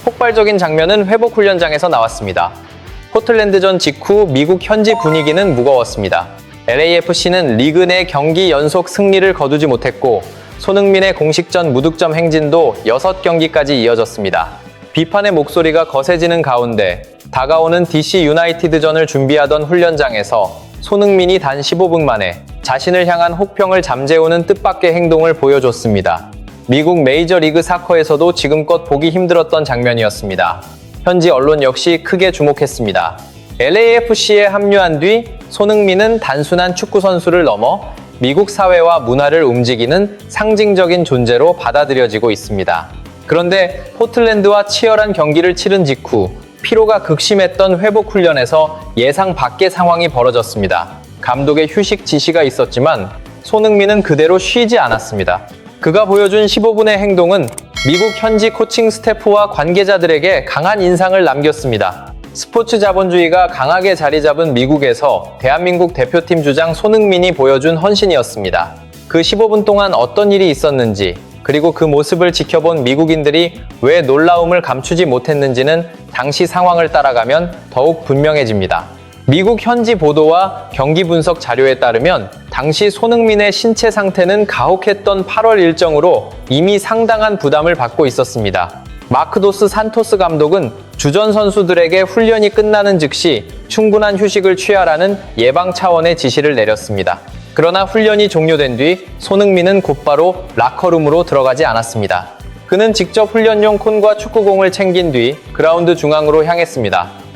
폭발적인 장면은 회복 훈련장에서 나왔습니다. 포틀랜드전 직후 미국 현지 분위기는 무거웠습니다. LAFC는 리그 내 경기 연속 승리를 거두지 못했고 손흥민의 공식전 무득점 행진도 6경기까지 이어졌습니다. 비판의 목소리가 거세지는 가운데 다가오는 DC 유나이티드전을 준비하던 훈련장에서 손흥민이 단 15분 만에 자신을 향한 혹평을 잠재우는 뜻밖의 행동을 보여줬습니다. 미국 메이저리그 사커에서도 지금껏 보기 힘들었던 장면이었습니다. 현지 언론 역시 크게 주목했습니다. LAFC에 합류한 뒤 손흥민은 단순한 축구 선수를 넘어 미국 사회와 문화를 움직이는 상징적인 존재로 받아들여지고 있습니다. 그런데 포틀랜드와 치열한 경기를 치른 직후 피로가 극심했던 회복 훈련에서 예상 밖의 상황이 벌어졌습니다. 감독의 휴식 지시가 있었지만 손흥민은 그대로 쉬지 않았습니다. 그가 보여준 15분의 행동은 미국 현지 코칭 스태프와 관계자들에게 강한 인상을 남겼습니다. 스포츠 자본주의가 강하게 자리 잡은 미국에서 대한민국 대표팀 주장 손흥민이 보여준 헌신이었습니다. 그 15분 동안 어떤 일이 있었는지, 그리고 그 모습을 지켜본 미국인들이 왜 놀라움을 감추지 못했는지는 당시 상황을 따라가면 더욱 분명해집니다. 미국 현지 보도와 경기 분석 자료에 따르면 당시 손흥민의 신체 상태는 가혹했던 8월 일정으로 이미 상당한 부담을 받고 있었습니다. 마크 도스 산토스 감독은 주전 선수들에게 훈련이 끝나는 즉시 충분한 휴식을 취하라는 예방 차원의 지시를 내렸습니다. 그러나 훈련이 종료된 뒤 손흥민은 곧바로 라커룸으로 들어가지 않았습니다. 그는 직접 훈련용 콘과 축구공을 챙긴 뒤 그라운드 중앙으로 향했습니다.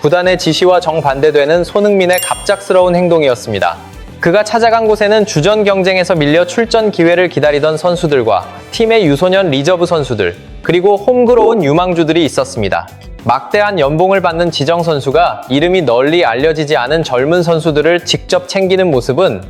구단의 지시와 정반대되는 손흥민의 갑작스러운 행동이었습니다. 그가 찾아간 곳에는 주전 경쟁에서 밀려 출전 기회를 기다리던 선수들과 팀의 유소년 리저브 선수들, 그리고 홈그로운 유망주들이 있었습니다. 막대한 연봉을 받는 지정 선수가 이름이 널리 알려지지 않은 젊은 선수들을 직접 챙기는 모습은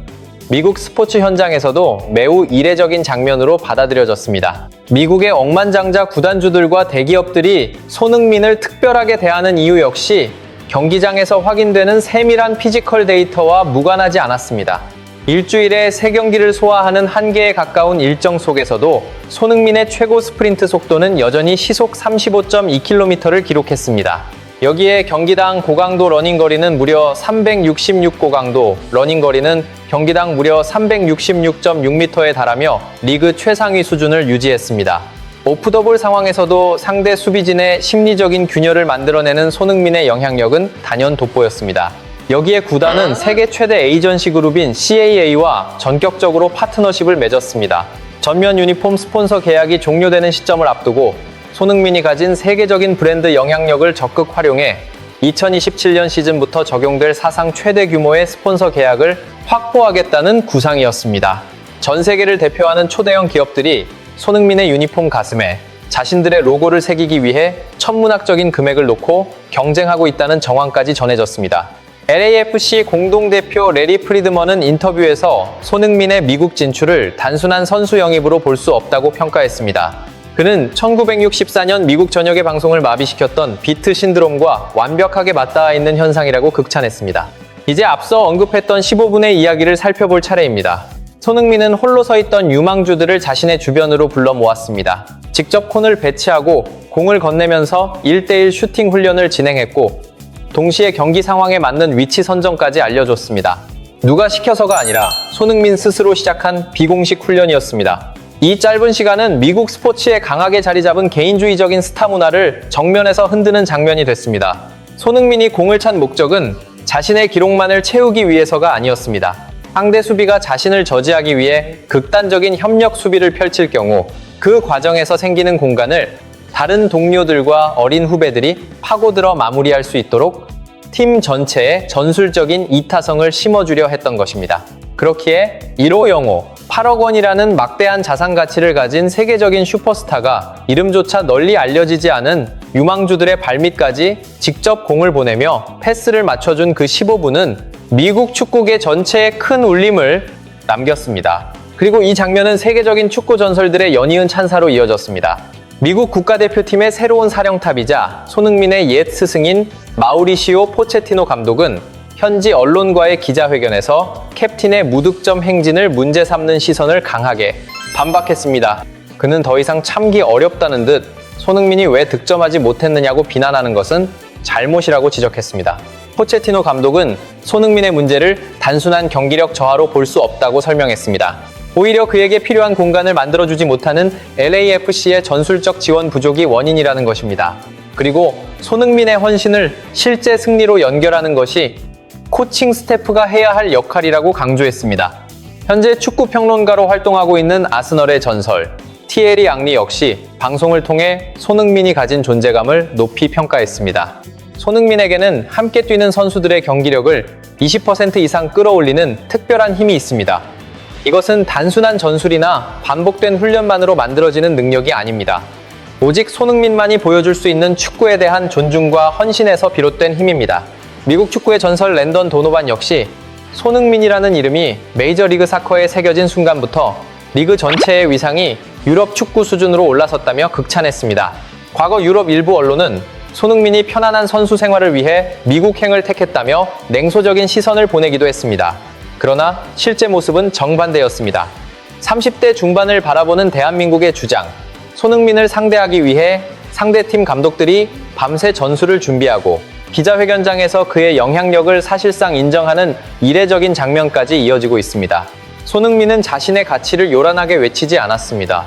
미국 스포츠 현장에서도 매우 이례적인 장면으로 받아들여졌습니다. 미국의 억만장자 구단주들과 대기업들이 손흥민을 특별하게 대하는 이유 역시 경기장에서 확인되는 세밀한 피지컬 데이터와 무관하지 않았습니다. 일주일에 3경기를 소화하는 한계에 가까운 일정 속에서도 손흥민의 최고 스프린트 속도는 여전히 시속 35.2km를 기록했습니다. 여기에 경기당 고강도 러닝거리는 무려 366 고강도, 러닝거리는 경기당 무려 366.6m에 달하며 리그 최상위 수준을 유지했습니다. 오프더볼 상황에서도 상대 수비진의 심리적인 균열을 만들어내는 손흥민의 영향력은 단연 돋보였습니다. 여기에 구단은 세계 최대 에이전시 그룹인 CAA와 전격적으로 파트너십을 맺었습니다. 전면 유니폼 스폰서 계약이 종료되는 시점을 앞두고 손흥민이 가진 세계적인 브랜드 영향력을 적극 활용해 2027년 시즌부터 적용될 사상 최대 규모의 스폰서 계약을 확보하겠다는 구상이었습니다. 전 세계를 대표하는 초대형 기업들이 손흥민의 유니폼 가슴에 자신들의 로고를 새기기 위해 천문학적인 금액을 놓고 경쟁하고 있다는 정황까지 전해졌습니다. LAFC 공동대표 레리 프리드먼은 인터뷰에서 손흥민의 미국 진출을 단순한 선수 영입으로 볼 수 없다고 평가했습니다. 그는 1964년 미국 전역의 방송을 마비시켰던 비트 신드롬과 완벽하게 맞닿아 있는 현상이라고 극찬했습니다. 이제 앞서 언급했던 15분의 이야기를 살펴볼 차례입니다. 손흥민은 홀로 서 있던 유망주들을 자신의 주변으로 불러 모았습니다. 직접 콘을 배치하고 공을 건네면서 1대1 슈팅 훈련을 진행했고 동시에 경기 상황에 맞는 위치 선정까지 알려줬습니다. 누가 시켜서가 아니라 손흥민 스스로 시작한 비공식 훈련이었습니다. 이 짧은 시간은 미국 스포츠에 강하게 자리 잡은 개인주의적인 스타 문화를 정면에서 흔드는 장면이 됐습니다. 손흥민이 공을 찬 목적은 자신의 기록만을 채우기 위해서가 아니었습니다. 상대 수비가 자신을 저지하기 위해 극단적인 협력 수비를 펼칠 경우 그 과정에서 생기는 공간을 다른 동료들과 어린 후배들이 파고들어 마무리할 수 있도록 팀 전체에 전술적인 이타성을 심어주려 했던 것입니다. 그렇기에 1호 영호 8억 원이라는 막대한 자산 가치를 가진 세계적인 슈퍼스타가 이름조차 널리 알려지지 않은 유망주들의 발밑까지 직접 공을 보내며 패스를 맞춰준 그 15분은 미국 축구계 전체에 큰 울림을 남겼습니다. 그리고 이 장면은 세계적인 축구 전설들의 연이은 찬사로 이어졌습니다. 미국 국가대표팀의 새로운 사령탑이자 손흥민의 옛 스승인 마우리시오 포체티노 감독은 현지 언론과의 기자회견에서 캡틴의 무득점 행진을 문제 삼는 시선을 강하게 반박했습니다. 그는 더 이상 참기 어렵다는 듯 손흥민이 왜 득점하지 못했느냐고 비난하는 것은 잘못이라고 지적했습니다. 포체티노 감독은 손흥민의 문제를 단순한 경기력 저하로 볼 수 없다고 설명했습니다. 오히려 그에게 필요한 공간을 만들어주지 못하는 LAFC의 전술적 지원 부족이 원인이라는 것입니다. 그리고 손흥민의 헌신을 실제 승리로 연결하는 것이 코칭 스태프가 해야 할 역할이라고 강조했습니다. 현재 축구 평론가로 활동하고 있는 아스널의 전설 티에리 앙리 역시 방송을 통해 손흥민이 가진 존재감을 높이 평가했습니다. 손흥민에게는 함께 뛰는 선수들의 경기력을 20% 이상 끌어올리는 특별한 힘이 있습니다. 이것은 단순한 전술이나 반복된 훈련만으로 만들어지는 능력이 아닙니다. 오직 손흥민만이 보여줄 수 있는 축구에 대한 존중과 헌신에서 비롯된 힘입니다. 미국 축구의 전설 랜던 도노반 역시 손흥민이라는 이름이 메이저리그 사커에 새겨진 순간부터 리그 전체의 위상이 유럽 축구 수준으로 올라섰다며 극찬했습니다. 과거 유럽 일부 언론은 손흥민이 편안한 선수 생활을 위해 미국행을 택했다며 냉소적인 시선을 보내기도 했습니다. 그러나 실제 모습은 정반대였습니다. 30대 중반을 바라보는 대한민국의 주장, 손흥민을 상대하기 위해 상대팀 감독들이 밤새 전술을 준비하고 기자회견장에서 그의 영향력을 사실상 인정하는 이례적인 장면까지 이어지고 있습니다. 손흥민은 자신의 가치를 요란하게 외치지 않았습니다.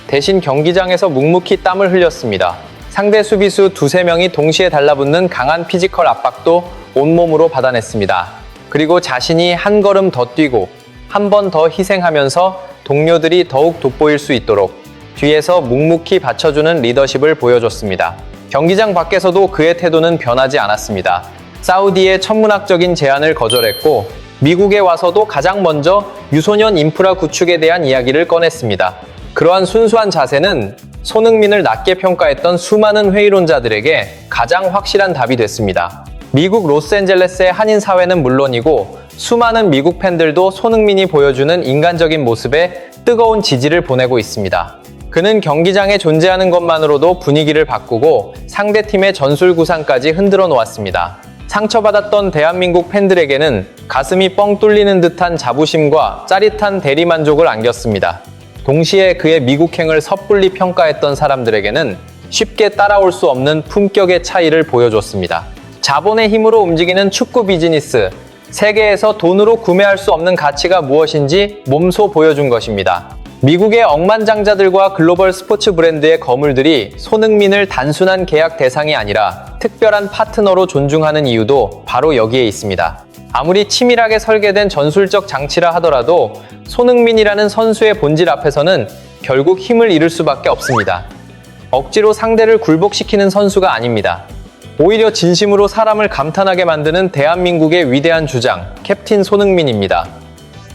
대신 경기장에서 묵묵히 땀을 흘렸습니다. 상대 수비수 두세 명이 동시에 달라붙는 강한 피지컬 압박도 온몸으로 받아냈습니다. 그리고 자신이 한 걸음 더 뛰고 한 번 더 희생하면서 동료들이 더욱 돋보일 수 있도록 뒤에서 묵묵히 받쳐주는 리더십을 보여줬습니다. 경기장 밖에서도 그의 태도는 변하지 않았습니다. 사우디의 천문학적인 제안을 거절했고 미국에 와서도 가장 먼저 유소년 인프라 구축에 대한 이야기를 꺼냈습니다. 그러한 순수한 자세는 손흥민을 낮게 평가했던 수많은 회의론자들에게 가장 확실한 답이 됐습니다. 미국 로스앤젤레스의 한인 사회는 물론이고 수많은 미국 팬들도 손흥민이 보여주는 인간적인 모습에 뜨거운 지지를 보내고 있습니다. 그는 경기장에 존재하는 것만으로도 분위기를 바꾸고 상대팀의 전술 구상까지 흔들어 놓았습니다. 상처받았던 대한민국 팬들에게는 가슴이 뻥 뚫리는 듯한 자부심과 짜릿한 대리만족을 안겼습니다. 동시에 그의 미국행을 섣불리 평가했던 사람들에게는 쉽게 따라올 수 없는 품격의 차이를 보여줬습니다. 자본의 힘으로 움직이는 축구 비즈니스, 세계에서 돈으로 구매할 수 없는 가치가 무엇인지 몸소 보여준 것입니다. 미국의 억만장자들과 글로벌 스포츠 브랜드의 거물들이 손흥민을 단순한 계약 대상이 아니라 특별한 파트너로 존중하는 이유도 바로 여기에 있습니다. 아무리 치밀하게 설계된 전술적 장치라 하더라도 손흥민이라는 선수의 본질 앞에서는 결국 힘을 잃을 수밖에 없습니다. 억지로 상대를 굴복시키는 선수가 아닙니다. 오히려 진심으로 사람을 감탄하게 만드는 대한민국의 위대한 주장, 캡틴 손흥민입니다.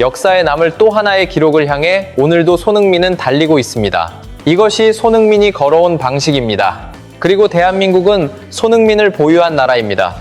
역사에 남을 또 하나의 기록을 향해 오늘도 손흥민은 달리고 있습니다. 이것이 손흥민이 걸어온 방식입니다. 그리고 대한민국은 손흥민을 보유한 나라입니다.